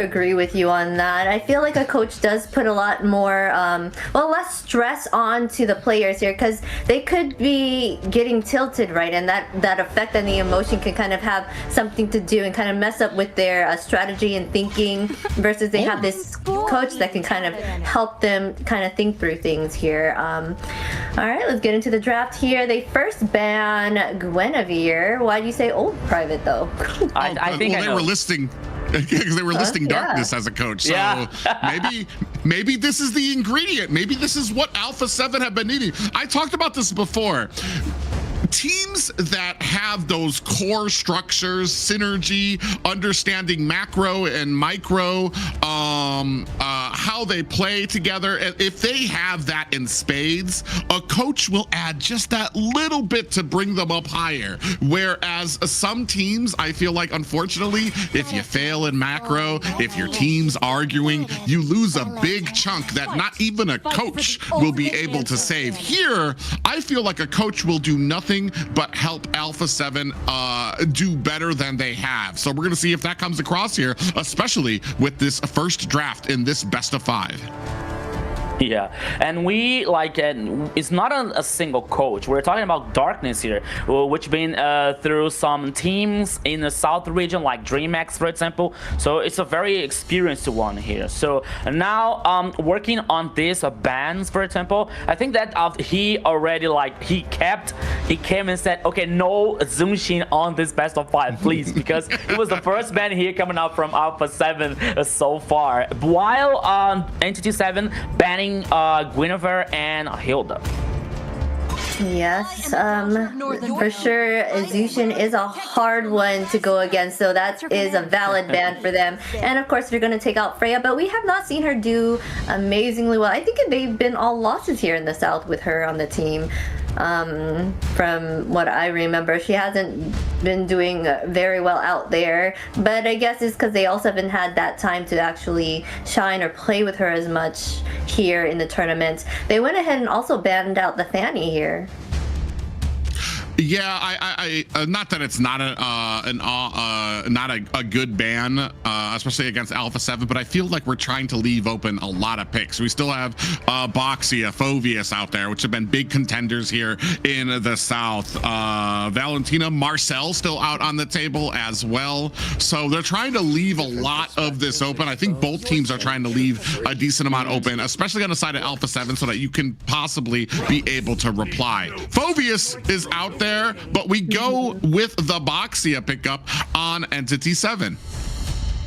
agree with you on that. I feel like a coach does put a lot more, less stress on to the players here, because they could be getting tilted, right? And that effect and the emotion can kind of have something to do and kind of mess up with their strategy and thinking, versus they have this coach that can kind of help them kind of think through things here. All right, let's get into the draft here. They first ban Guinevere. Why do you say old private though? I think they were listing. Because they were listing Darkness as a coach, so maybe this is the ingredient. Maybe this is what Alpha7 have been needing. I talked about this before. Teams that have those core structures, synergy, understanding macro and micro, how they play together, if they have that in spades, a coach will add just that little bit to bring them up higher. Whereas some teams, I feel like, unfortunately, if you fail in macro, if your team's arguing, you lose a big chunk that not even a coach will be able to save. Here, I feel like a coach will do nothing but help Alpha7 do better than they have. So we're going to see if that comes across here, especially with this first draft in this best of 5. Yeah, and we it's not a single coach. We're talking about Darkness here, which been through some teams in the South region, like DreamX, for example. So it's a very experienced one here. So now working on these bans, for example, I think that he already he came and said, okay, no Zoomshin on this best of 5, please, because it was the first ban here coming out from Alpha7 so far. While Entity7 banning Guinevere and Hilda. Yes, for sure, Zushin is a hard one to go against, so that is a valid ban for them. And of course, they're going to take out Freya, but we have not seen her do amazingly well. I think they've been all losses here in the South with her on the team. From what I remember, she hasn't been doing very well out there, but I guess it's because they also haven't had that time to actually shine or play with her as much here in the tournament. They went ahead and also banned out the Fanny here. Yeah, I not that it's not a good ban, especially against Alpha7, but I feel like we're trying to leave open a lot of picks. We still have Boxia, Phoveus out there, which have been big contenders here in the South. Valentina, Marcel still out on the table as well. So they're trying to leave a lot of this open. I think both teams are trying to leave a decent amount open, especially on the side of Alpha7, so that you can possibly be able to reply. Phoveus is out there, but we go with the Boxia pickup on Entity7.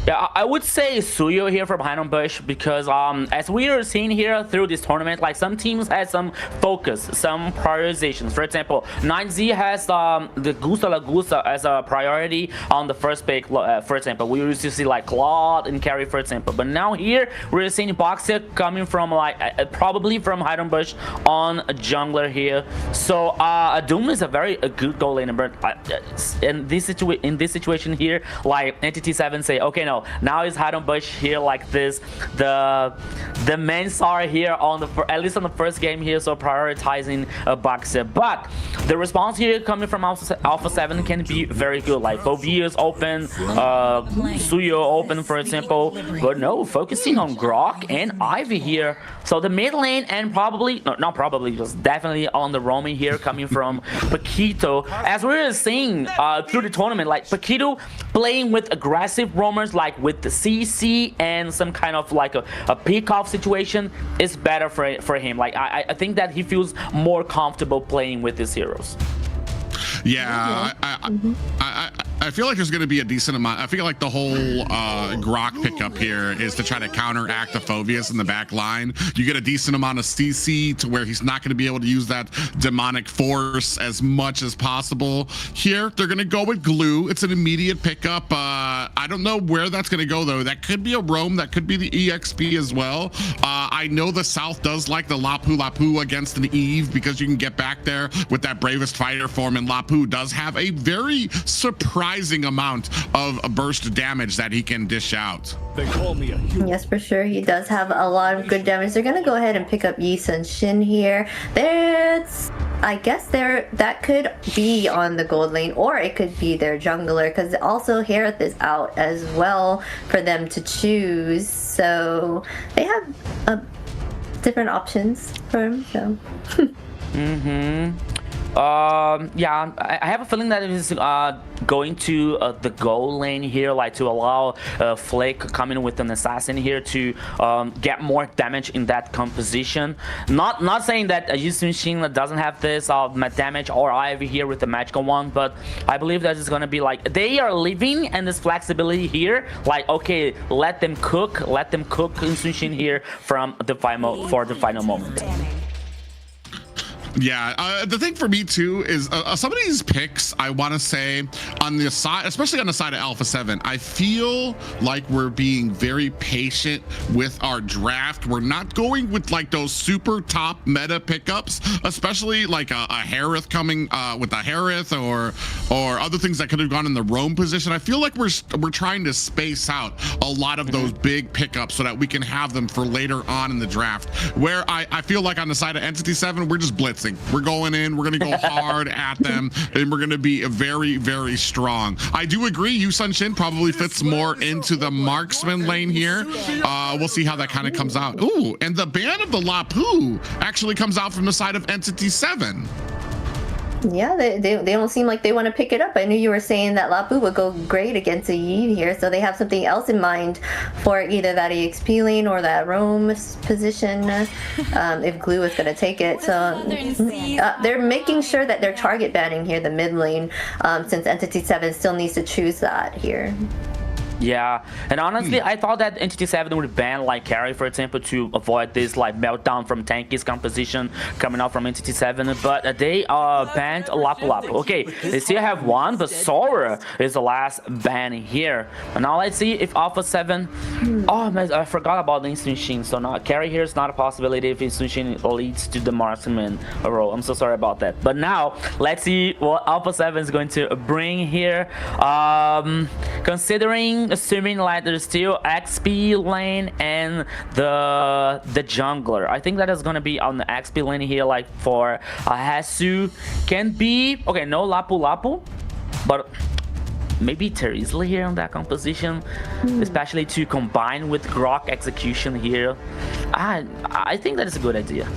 Yeah, I would say Suyo here from Bush, because as we are seeing here through this tournament, some teams had some focus, some prioritizations. For example, 9Z has the Gusta La Gusta as a priority on the first pick. For example, we used to see Claude and Carry, for example, but now here we're seeing Boxia coming from probably from Bush on a jungler here. So Doom is a very good goal laner, but in this situation here, Entity7 say, okay, no, now is Bush here like this. The main star here on at least on the first game here, so prioritizing Boxia. But the response here coming from Alpha7 can be very good. Phoveus open, Suyo open, for example. But no, focusing on Grok and Ivy here. So the mid lane and just definitely on the roaming here coming from Paquito. As we're seeing through the tournament, Paquito playing with aggressive roamers, with the CC and some kind of a pick-off situation is better for him. I think that he feels more comfortable playing with his heroes. Yeah, I feel like there's going to be a decent amount. I feel like the whole Grok pickup here is to try to counteract the Phoveus in the back line. You get a decent amount of CC to where he's not going to be able to use that demonic force as much as possible. Here, they're going to go with Glue. It's an immediate pickup. I don't know where that's going to go, though. That could be a roam. That could be the EXP as well. I know the South does like the Lapu Lapu against an Eve, because you can get back there with that Bravest Fighter form, and Lapu does have a very surprising surprising amount of burst damage that he can dish out. They call me a hero. Yes, for sure. He does have a lot of good damage. They're gonna go ahead and pick up Yi Sun-shin here. I guess that could be on the gold lane, or it could be their jungler, because also Harith is out as well for them to choose. So they have different options for him. So. Yeah, I have a feeling that it is going to the goal lane here, like to allow Flake coming with an assassin here to get more damage in that composition. Not saying that Yi Sun-shin doesn't have this damage, or Ivy here with the magical one, but I believe that it's gonna be like they are living and this flexibility here. Like, okay, let them cook Yi Sun-shin here from the final moment. Yeah, the thing for me too is some of these picks, I want to say on the side, especially on the side of Alpha7, I feel like we're being very patient with our draft. We're not going with like those super top meta pickups, especially like a Harith coming with a Harith or other things that could have gone in the roam position. I feel like we're trying to space out a lot of those big pickups so that we can have them for later on in the draft, where I feel like on the side of Entity7, we're just blitzing. We're going in, we're going to go hard at them, and we're going to be very, very strong. I do agree, Yi Sun-shin probably fits more into the marksman lane here. We'll see how that kind of comes out. Ooh, and the ban of the Lapu actually comes out from the side of Entity7. Yeah, they don't seem like they want to pick it up. I knew you were saying that Lapu would go great against a Yi here, so they have something else in mind for either that EXP lane or that roam position if Glue is going to take it. So they're making sure that they're target banning here the mid lane, since Entity7 still needs to choose that here. Yeah, and honestly, I thought that Entity7 would ban like carry, for example, to avoid this like meltdown from Tanky's composition coming out from Entity7, but they banned Lapu. Okay, they still have one, but Sora is the last ban here. And now let's see if Alpha7. Oh man, I forgot about the Yi Sun-shin. So now carry here is not a possibility if Yi Sun-shin leads to the marksman role. I'm so sorry about that. But now let's see what Alpha7 is going to bring here. Assuming like there's still XP lane and the jungler, I think that is gonna be on the XP lane here, like for Hasu. Can be okay, no Lapu, but maybe Terizla here on that composition, especially to combine with Grok execution here. I think that is a good idea.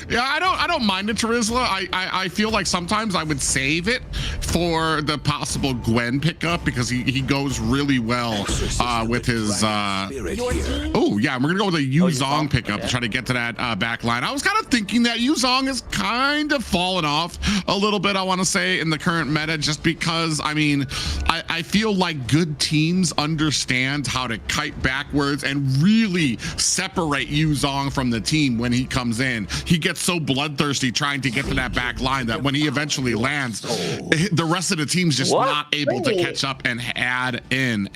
Yeah, I don't mind the Terizla. I feel like sometimes I would save it for the possible Gwen pickup because he goes really well with his oh yeah, we're gonna go with a Yuzong pickup to try to get to that back line. I was kind of thinking that Yuzong is kind of fallen off a little bit, I want to say, in the current meta, just because I mean I feel like good teams understand how to kite backwards and really separate Yuzong from the team when he comes in. He gets so bloodthirsty trying to get to that back line that when he eventually lands, the rest of the team's just not able to catch up and add in.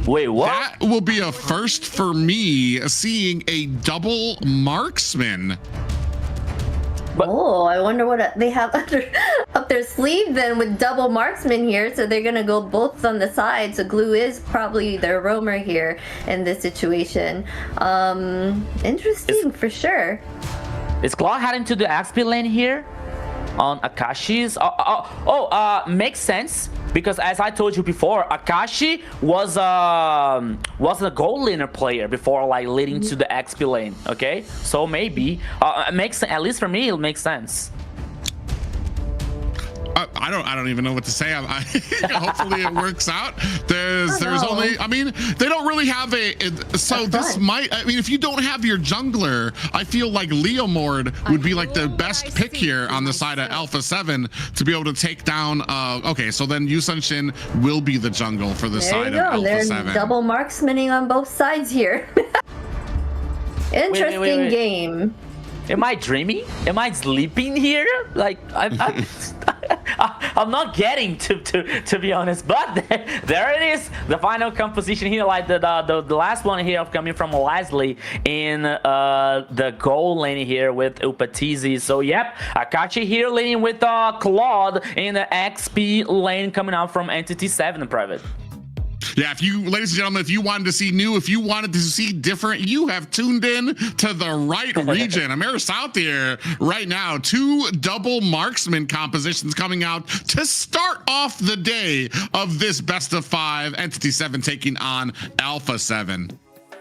Wait, what? That will be a first for me, seeing a double marksman. Oh, I wonder what they have up their sleeve then with double marksman here. So they're gonna go both on the side. So Glue is probably their roamer here in this situation. Interesting for sure. Is Claw heading to the XP lane here on Akashi's? Makes sense. Because as I told you before, Akashi was a gold laner player before like leading to the XP lane. Okay, so maybe it makes, at least for me, it makes sense. I don't even know what to say. Hopefully it works out. There's only, I mean, they don't really have so this might, I mean, if you don't have your jungler, I feel like Leomord would be like the best pick here on the side of Alpha7 to be able to take down, okay, so then Yi Sun-shin will be the jungle for the side of Alpha7. They're double marksmaning on both sides here. Interesting game. Am I dreaming? Am I sleeping here? Like I'm I'm not getting to be honest, but there it is, the final composition here, like the last one here coming from Leslie in the goal lane here with Upatizi. So yep, Akachi here leading with Claude in the XP lane coming out from Entity7 private. Yeah, if you, ladies and gentlemen, if you wanted to see new, if you wanted to see different, you have tuned in to the right region. AMER South here right now. 2 double marksman compositions coming out to start off the day of this best of 5. Entity7 taking on Alpha7.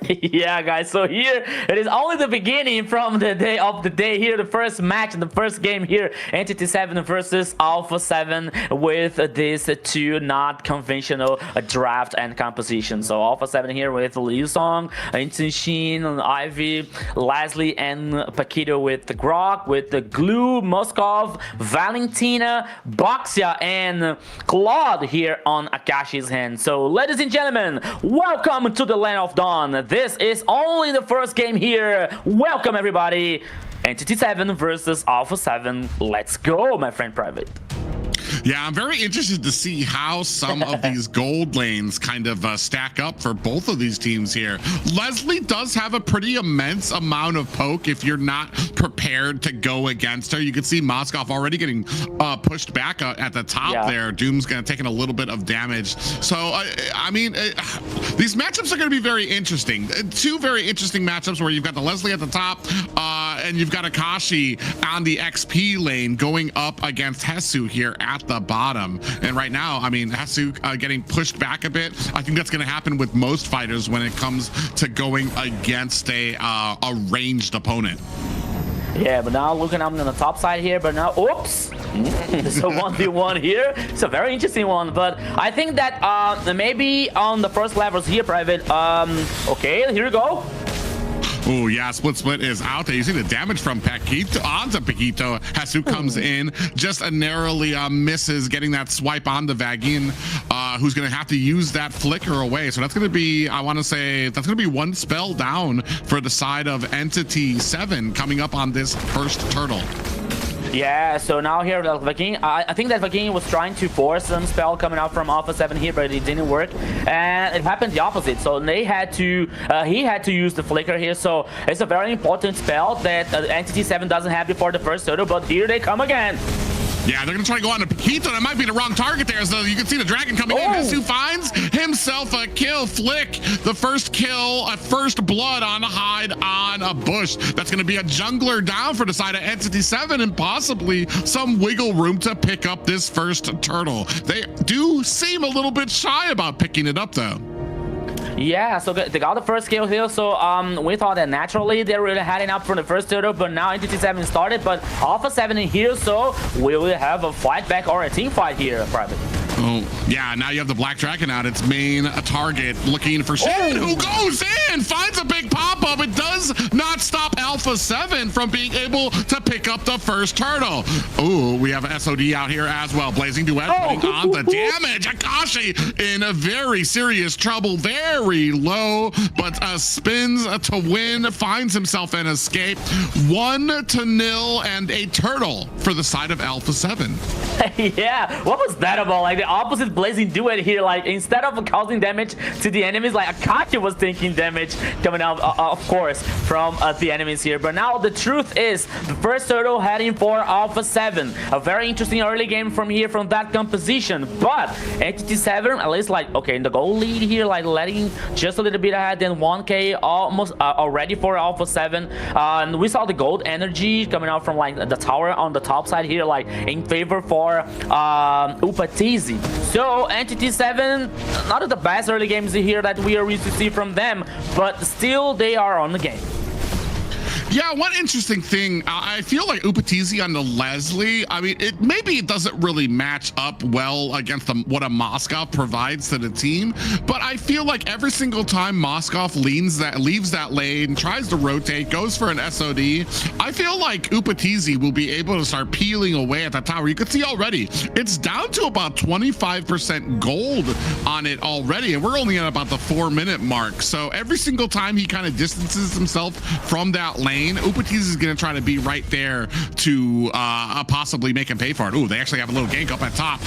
Yeah, guys, so here it is only the beginning from the day here, the first match and the first game here, Entity7 versus Alpha7 with this 2 not conventional draft and composition. So Alpha7 here with Liu Song, Inshin, Ivy, Leslie, and Paquito with the Grok, with the Glue, Moskov, Valentina, Boxia, and Claude here on Akashi's hand. So ladies and gentlemen, welcome to the Land of Dawn. This is only the first game here. Welcome everybody. Entity7 versus Alpha7. Let's go, my friend Private. Yeah, I'm very interested to see how some of these gold lanes kind of stack up for both of these teams here. Leslie does have a pretty immense amount of poke if you're not prepared to go against her. You can see Moskov already getting pushed back at the top there. Doom's going to take a little bit of damage. So, I mean, these matchups are going to be very interesting. 2 very interesting matchups where you've got the Leslie at the top and you've got Akashi on the XP lane going up against Hesu here at the bottom. And right now, I mean, Hesu getting pushed back a bit. I think that's going to happen with most fighters when it comes to going against a ranged opponent. Yeah, but now looking up on the top side here, but now, oops, it's a 1v1 here. It's a very interesting one, but I think that maybe on the first levels here, Private, okay, here we go. Oh, yeah, split is out there. You see the damage from Paquito onto Paquito. Hesu comes in, just narrowly misses getting that swipe on the Vagin, who's going to have to use that flicker away. So that's going to be, I want to say, that's going to be 1 spell down for the side of Entity7 coming up on this first turtle. Yeah, so now here the Vagin, I think that Vagin was trying to force some spell coming out from Alpha7 here, but it didn't work, and it happened the opposite. So they had to, he had to use the flicker here. So it's a very important spell that Entity7 doesn't have before the first turtle, but here they come again. Yeah, they're going to try to go on to Paquito. That might be the wrong target there. So you can see the dragon coming in. Hesu finds himself a kill. Flick, the first kill, a first blood on a hide on a bush. That's going to be a jungler down for the side of Entity7 and possibly some wiggle room to pick up this first turtle. They do seem a little bit shy about picking it up, though. Yeah, so they got the first kill here, so we thought that naturally they're really heading up for the first turtle, but now Entity7 started, but Alpha7 in here, so we will have a fight back or a team fight here, Private. Oh, yeah, now you have the Black Dragon out, its main target, looking for Shin, who goes in, finds a big pop-up. It does not stop Alpha7 from being able to pick up the first turtle. Oh, we have an SOD out here as well. Blazing Duet putting on the damage. Akashi in a very serious trouble, very low, but spins to win, finds himself an escape. 1-0 and a turtle for the side of Alpha7. Yeah, what was that about? Like the opposite Blazing Duet here, like instead of causing damage to the enemies, like Akashi was taking damage coming out, of course, from the enemies here. But now the truth is, the first turtle heading for Alpha7. A very interesting early game from here, from that composition. But Entity7, at least like, okay, in the goal lead here, like letting just a little bit ahead, then 1k almost already for Alpha7. And we saw the gold energy coming out from like the tower on the top side here, like in favor for Upatizi. So Entity7, not the best early games here that we are used to see from them, but still they are on the game. Yeah, one interesting thing, I feel like Upatizi on the Leslie, I mean, maybe it doesn't really match up well against what a Moskov provides to the team, but I feel like every single time Moskov leaves that lane, tries to rotate, goes for an SOD, I feel like Upatizi will be able to start peeling away at the tower. You can see already, it's down to about 25% gold on it already, and we're only at about the 4-minute mark. So every single time he kind of distances himself from that lane, lane. Upatiz is going to try to be right there to possibly make him pay for it. Ooh, they actually have a little gank up at top.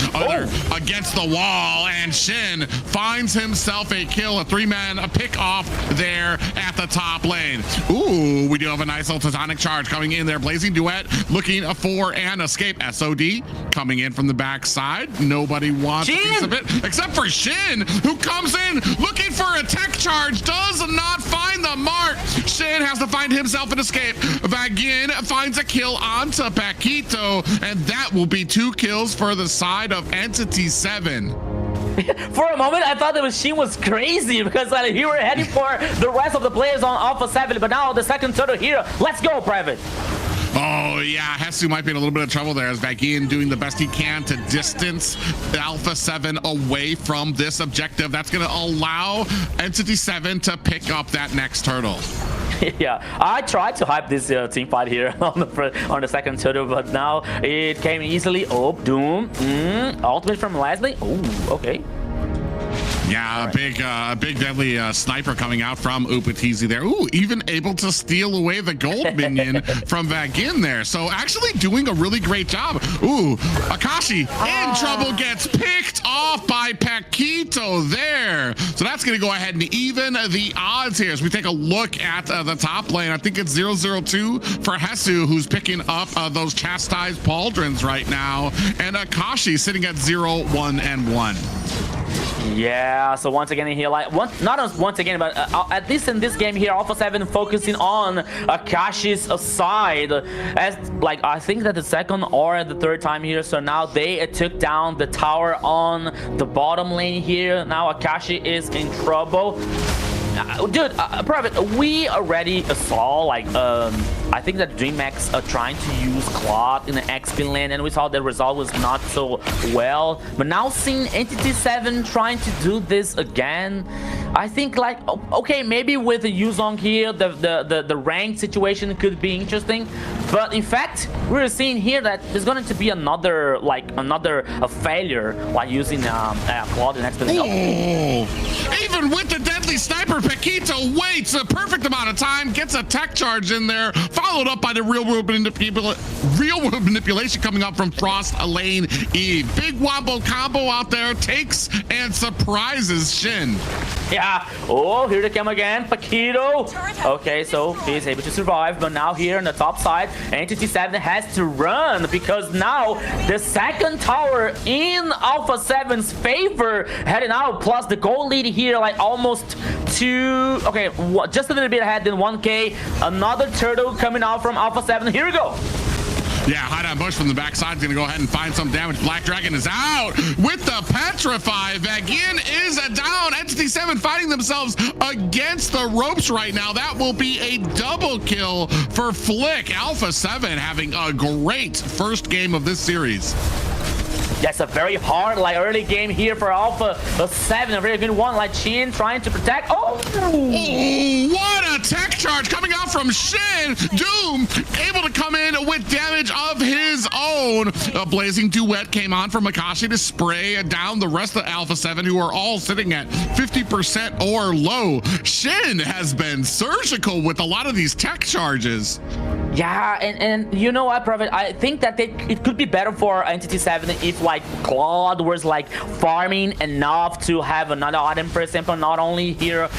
Against the wall, and Shin finds himself a kill, a 3-man pick off there at the top lane. Ooh, we do have a nice little Titanic charge coming in there. Blazing Duet looking for an escape. SOD coming in from the backside. Nobody wants a piece of it except for Shin, who comes in looking for a tech charge, does not find the mark. Shin has to find himself an escape. Vagin finds a kill onto Paquito, and that will be 2 kills for the side of Entity7. For a moment, I thought that Shin was crazy because he were heading for the rest of the players on Alpha7, but now the second turtle here. Let's go, Private. Oh, yeah, Hesu might be in a little bit of trouble there as Vagin doing the best he can to distance Alpha7 away from this objective. That's going to allow Entity7 to pick up that next turtle. Yeah, I tried to hype this team fight here on the second turtle, but now it came easily. Oh, Doom. Ultimate from Leslie. Oh, okay. Yeah, a big deadly sniper coming out from Upatizi there. Ooh, even able to steal away the gold minion from Vagin there. So actually doing a really great job. Ooh, Akashi in trouble, gets picked off by Paquito there. So that's going to go ahead and even the odds here as we take a look at the top lane. I think it's 0-0-2 for Hesu, who's picking up those chastised pauldrons right now. And Akashi sitting at 0-1-1. Yeah, so once again here, like not once again, but at least in this game here, Alpha7 focusing on Akashi's side, as like I think that the second or the third time here. So now they took down the tower on the bottom lane here. Now Akashi is in trouble. Dude, Private, we already saw like I think that DreamHack are trying to use Claude in the XP lane, and we saw the result was not so well. But now seeing Entity7 trying to do this again, I think like okay, maybe with the Yuzong here, the rank situation could be interesting. But in fact, we're seeing here that there's going to be another failure like using Claude in XP lane. Oh, even with the deadly sniper, Paquito waits a perfect amount of time, gets a tech charge in there, followed up by the real world manipulation coming up from Frost Lane Eve. Big wombo combo out there, takes and surprises Shin. Yeah. Oh, here they come again, Paquito. Okay, so he's able to survive, but now here on the top side, Entity7 has to run because now the second tower in Alpha7's favor heading out, plus the goal lead here like almost to, okay, just a little bit ahead than 1K. Another turtle coming out from Alpha7. Here we go. Yeah, Hideout Bush from the backside is going to go ahead and find some damage. Black Dragon is out with the Petrify. Vagin is down. Entity7 fighting themselves against the ropes right now. That will be a double kill for Flick. Alpha7 having a great first game of this series. That's a very hard, like, early game here for Alpha7. A very good one, like Shin trying to protect. Oh, what a tech charge coming out from Shin. Doom able to come in with damage of his own. A blazing duet came on from Akashi to spray down the rest of Alpha7, who are all sitting at 50% or low. Shin has been surgical with a lot of these tech charges. Yeah, and you know what, Prophet? I think that it could be better for Entity7 if like Claude was like farming enough to have another item, for example, not only here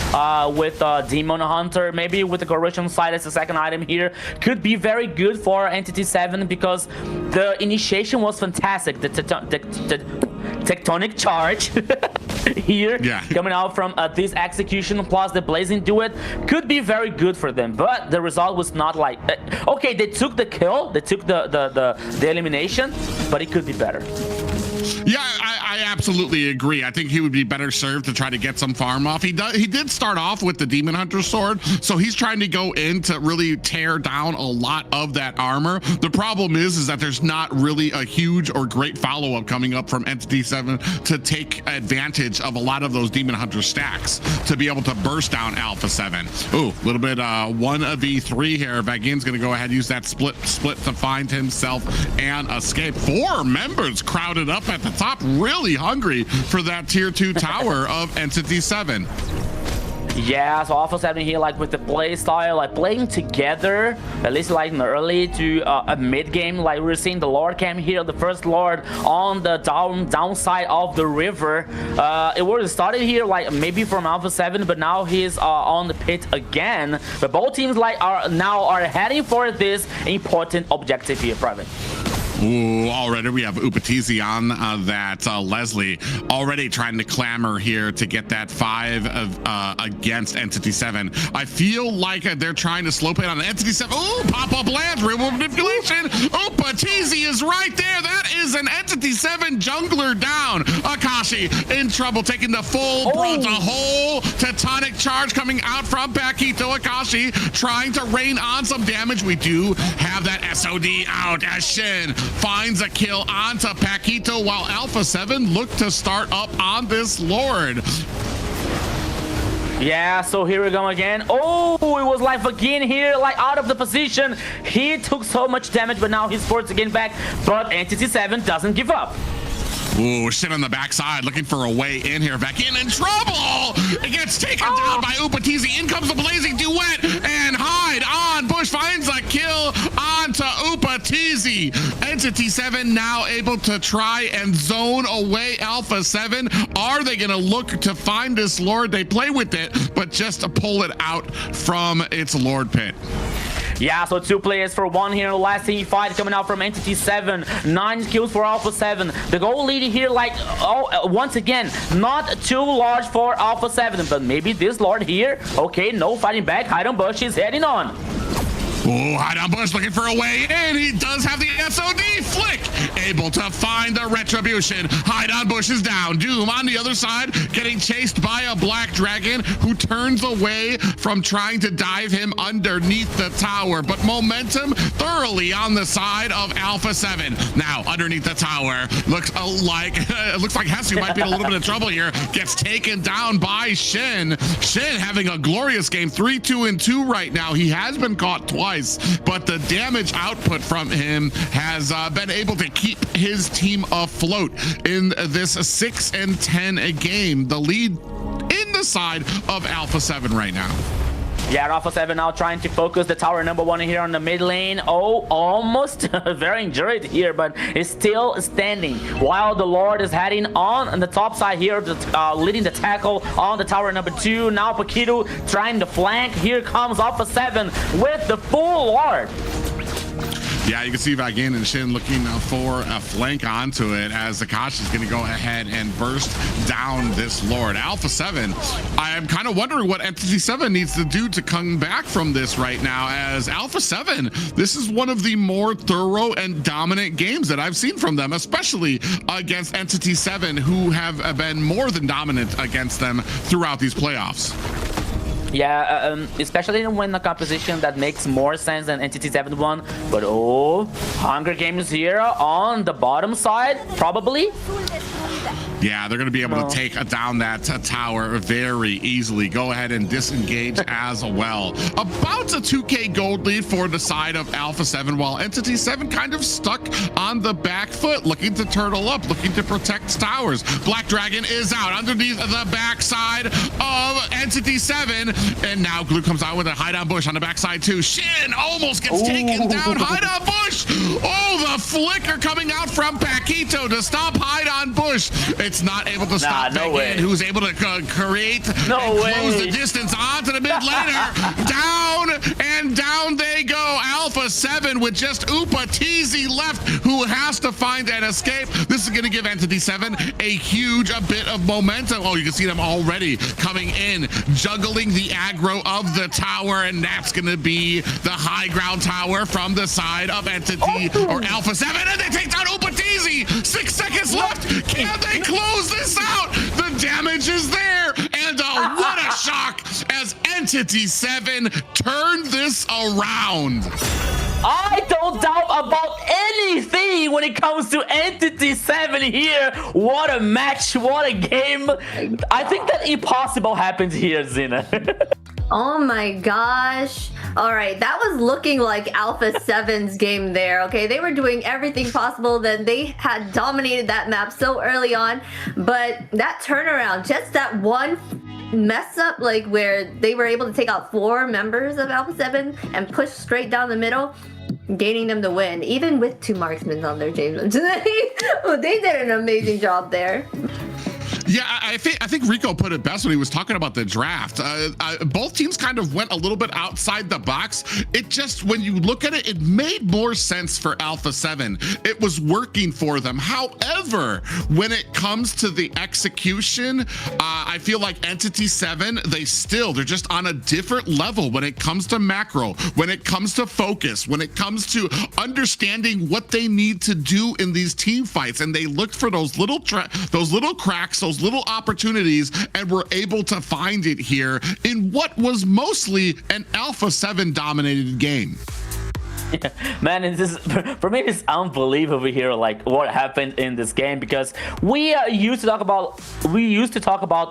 with Demon Hunter, maybe with the Corrosion side as a second item here, could be very good for Entity7 because the initiation was fantastic. The tectonic charge here coming out from this execution plus the blazing duet could be very good for them, but the result was not like okay, they took the kill, they took the elimination, but it could be better. Yeah, I absolutely agree. I think he would be better served to try to get some farm off. He did start off with the Demon Hunter sword, so he's trying to go in to really tear down a lot of that armor. The problem is that there's not really a huge or great follow-up coming up from Entity7 to take advantage of a lot of those Demon Hunter stacks to be able to burst down Alpha7. Ooh, a little bit 1v3 here. Vagin's gonna go ahead and use that split to find himself and escape. 4 members crowded up at the top, really hungry for that tier 2 tower of Entity7. Yeah, so Alpha7 here, like with the play style, like playing together, at least like in the early to a mid game, like we're seeing the Lord cam here, the first Lord on the downside of the river. It was started here like maybe from Alpha7, but now he's on the pit again. But both teams like are heading for this important objective here, Private. Ooh, already we have Upatizi on that. Leslie already trying to clamor here to get that 5 against Entity7. I feel like they're trying to slow play on Entity7. Ooh, pop-up lands, real manipulation. Upatizi is right there. That is an Entity7 jungler down. Akashi in trouble, taking the full the whole tectonic charge coming out from Paquito. Akashi trying to rain on some damage. We do have that SOD out as Shin finds a kill onto Paquito while Alpha7 look to start up on this Lord. Yeah, so here we go again. Oh, it was like again here, like out of the position. He took so much damage, but now he's forced to get back. But Entity7 doesn't give up. Ooh, shit on the backside, looking for a way in here. Back in trouble! It gets taken down by Upatizi. In comes the blazing duet, and Hide on Bush finds a kill onto Upatizi. Entity7 now able to try and zone away Alpha7. Are they gonna look to find this Lord? They play with it, but just to pull it out from its Lord pit. Yeah, so 2 players for 1 here in the last team fight coming out from Entity7. 9 kills for Alpha7. The goal lead here, like, once again, not too large for Alpha7, but maybe this Lord here. Okay, no fighting back. Hide on Bush is heading on. Oh, Hide on Bush looking for a way in. He does have the SOD flick. Able to find the retribution. Hide on Bush is down. Doom on the other side, getting chased by a Black Dragon who turns away from trying to dive him underneath the tower. But momentum thoroughly on the side of Alpha7. Now, underneath the tower, looks like Hesu might be in a little bit of trouble here. Gets taken down by Shin. Shin having a glorious game, 3-2-2 right now. He has been caught twice, but the damage output from him has been able to keep his team afloat in this 6-10 game. The lead in the side of Alpha7 right now. Yeah, Alpha7 now trying to focus the tower number 1 here on the mid lane. Oh, almost very injured here, but is still standing. While the Lord is heading on the top side here, leading the tackle on the tower number 2. Now Paquito trying to flank. Here comes Alpha7 with the full Lord. Yeah, you can see Vagan and Shin looking for a flank onto it as Akashi is going to go ahead and burst down this Lord. Alpha7, I am kind of wondering what Entity7 needs to do to come back from this right now, as Alpha7, this is one of the more thorough and dominant games that I've seen from them, especially against Entity7, who have been more than dominant against them throughout these playoffs. Yeah, especially when the composition that makes more sense than Entity7 one. But oh, Hunger Games here on the bottom side, probably. Yeah, they're going to be able to take down that tower very easily. Go ahead and disengage as well. About a 2K gold lead for the side of Alpha7, while Entity7 kind of stuck on the back foot, looking to turtle up, looking to protect towers. Black Dragon is out underneath the backside of Entity7, and now Glue comes out with a Hide on Bush on the backside too. Shin almost gets taken down. Hide on Bush. Oh, the flicker coming out from Paquito to stop Hide on Bush. It's not able to stop Megan, who's able to create and close the distance onto the mid laner. Down and down they go. Alpha7 with just Upatizi left, who has to find an escape. This is going to give Entity7 a huge bit of momentum. Oh, you can see them already coming in, juggling the aggro of the tower, and that's going to be the high ground tower from the side of Entity or Alpha7, and they take down Upatizi. 6 seconds left. Can they close this out? The damage is there, and what a shock as Entity7 turned this around. I don't doubt about anything when it comes to Entity7 here. What a match, what a game. I think that impossible happens here, Zina. Oh my gosh. All right, that was looking like Alpha7's game there, okay? They were doing everything possible. That they had dominated that map so early on, but that turnaround, just that one mess up like where they were able to take out 4 members of Alpha7 and push straight down the middle, gaining them the win, even with 2 marksmen on their James. They did an amazing job there. Yeah, I think Rico put it best when he was talking about the draft. Both teams kind of went a little bit outside the box. It just, when you look at it, it made more sense for Alpha7. It was working for them. However, when it comes to the execution, I feel like Entity7, they're just on a different level when it comes to macro, when it comes to focus, when it comes to understanding what they need to do in these team fights. And they looked for those little cracks, those little opportunities, and were able to find it here in what was mostly an Alpha7 dominated game. Yeah, man, for me it's unbelievable here, like what happened in this game, because we used to talk about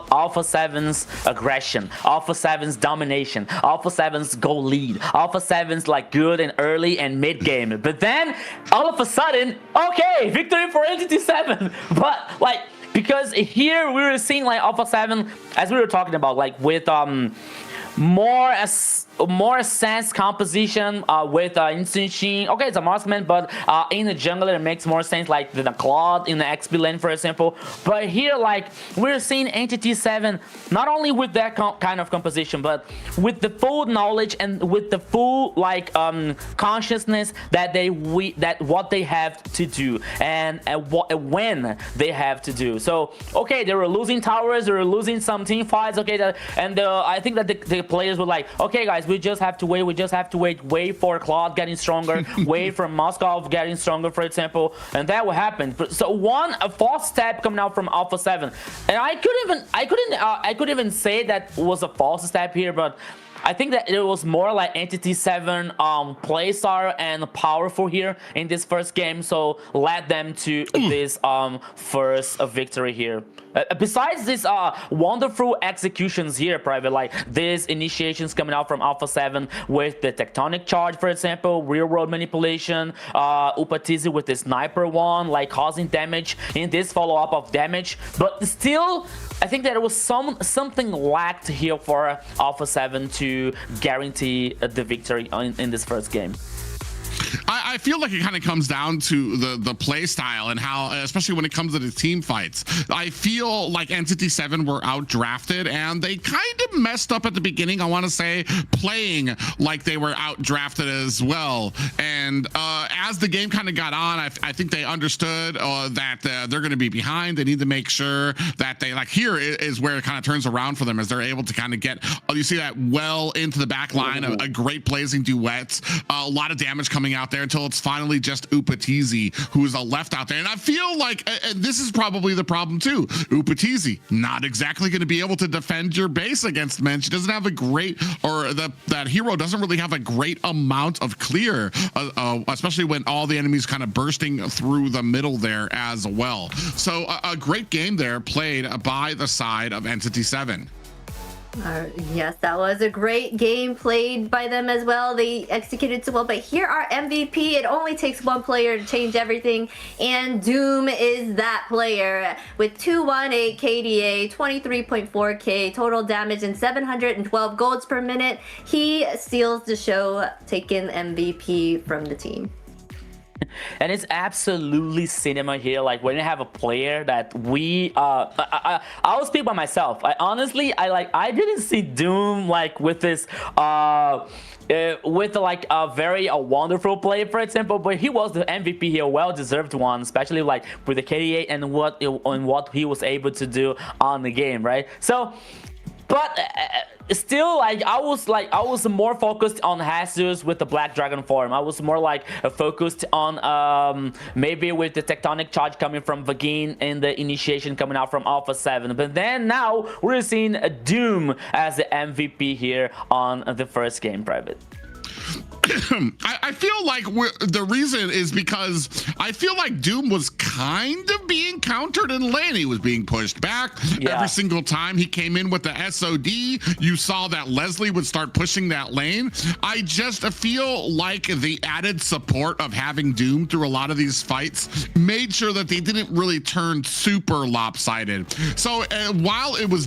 Alpha7's aggression, Alpha7's domination, Alpha7's goal lead, Alpha7's like good and early and mid game, but then all of a sudden, okay, victory for Entity7, but like, because here we were seeing like Alpha7, as we were talking about, like with more sense composition with Instant Sheen. Okay, it's a marksman, but in the jungler it makes more sense, like the Claude in the XP lane, for example. But here, like, we're seeing Entity7 not only with that kind of composition, but with the full knowledge and with the full like consciousness that what they have to do and when they have to do. So okay, they were losing towers, they were losing some team fights. Okay, I think that the players were like, okay guys, we just have to wait for Claude getting stronger, wait for Moscow getting stronger, for example, and that will happen. So a false step coming out from Alpha7, and I couldn't even say that was a false step here, but I think that it was more like Entity7 playstyle and powerful here in this first game, so led them to this first victory here. Besides this wonderful executions here, Private, like these initiations coming out from Alpha7 with the tectonic charge, for example, real world manipulation, Upatizi with the sniper one, like causing damage in this follow-up of damage, but still I think that it was something lacked here for Alpha7 to guarantee the victory in this first game. I feel like it kind of comes down to the play style and how, especially when it comes to the team fights, I feel like Entity7 were outdrafted and they kind of messed up at the beginning, I want to say, playing like they were outdrafted as well. And as the game kind of got on, I think they understood that they're going to be behind. They need to make sure that they, like, here is where it kind of turns around for them, as they're able to kind of get, you see that well into the back line, a great blazing duet, a lot of damage coming out there until it's finally just Upatizi who's left out there. And I feel like, and this is probably the problem too, Upatizi not exactly going to be able to defend your base against men. She doesn't have a great, or that hero doesn't really have a great amount of clear, especially when all the enemies kind of bursting through the middle there as well. So a great game there played by the side of Entity7. Yes, that was a great game played by them as well. They executed so well, but here our MVP, it only takes one player to change everything, and Doom is that player with 218 KDA, 23.4k total damage, and 712 golds per minute. He steals the show, taking MVP from the team. And it's absolutely cinema here, like when you have a player that we I will speak by myself. I didn't see Doom like with this with like a very wonderful play, for example, but he was the MVP here, well deserved one, especially like with the KDA and what he was able to do on the game, right? So but still, like I was more focused on Jesus with the Black Dragon form. I was more like focused on maybe with the tectonic charge coming from Vagine and the initiation coming out from Alpha7. But then now we're seeing Doom as the MVP here on the first game, Private. I feel like the reason is because I feel like Doom was kind of being countered in lane. He was being pushed back every single time he came in with the SOD. You saw that Leslie would start pushing that lane. I just feel like the added support of having Doom through a lot of these fights made sure that they didn't really turn super lopsided. So while it was